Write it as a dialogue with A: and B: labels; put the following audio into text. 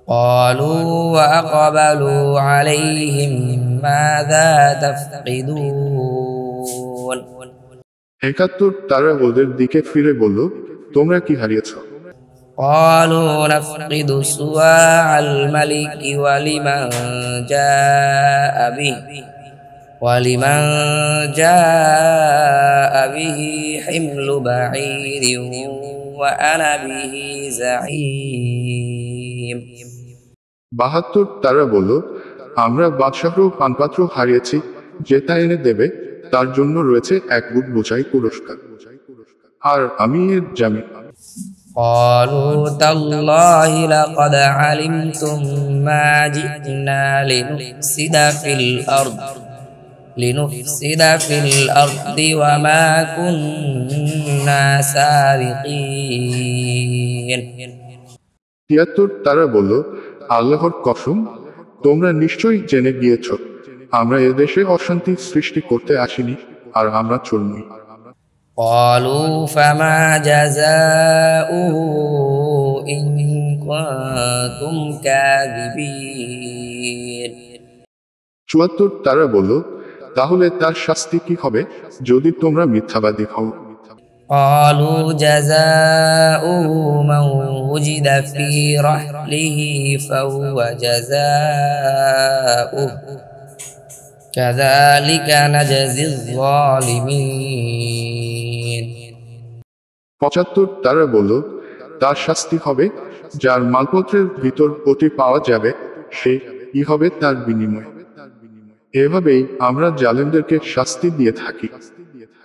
A: قالوا وأقبلوا عليهم ماذا تفقدون
B: ৭১ তারা ওদের দিকে ফিরে বলল, তোমরা কি হারিয়েছ?
A: قالوا نفقد صواع الملك ولمن جاء به حمل بعير وأنا به زعيم
B: ৭২ তারা বলল, আমরা বাদশাহ পানপাত্র হারিয়েছি, যে তা এনে দেবে তার জন্য রয়েছে এক উট বোঝাই পুরস্কার, আর আমি এর জামিন।
A: قالوا تالله لقد علمتم ما جئنا لنفسد في الأرض وما كنا سارقين
B: ৭৩ তারা বলল, আল্লাহর কসম, তোমরা নিশ্চয়ই জেনে গিয়েছ আমরা এদেশে অশান্তি সৃষ্টি করতে আসিনি, আর আমরা চোর নই।
A: قالوا فما جزاؤه إن كنتم كاذبين
B: ৭৪ তারা বলল, তাহলে তার শাস্তি কি হবে যদি তোমরা মিথ্যাবাদী হও?
A: قالوا جزاؤه من وجد في رحله فهو جزاؤه كذلك نجزي الظالمين
B: ৭৫ তারা বলল, তার শাস্তি হবে যার মালপত্রের ভিতর অতি পাওয়া যাবে, সে ই হবে তার বিনিময়। এভাবেই আমরা জালেমদেরকে শাস্তি দিয়ে থাকি।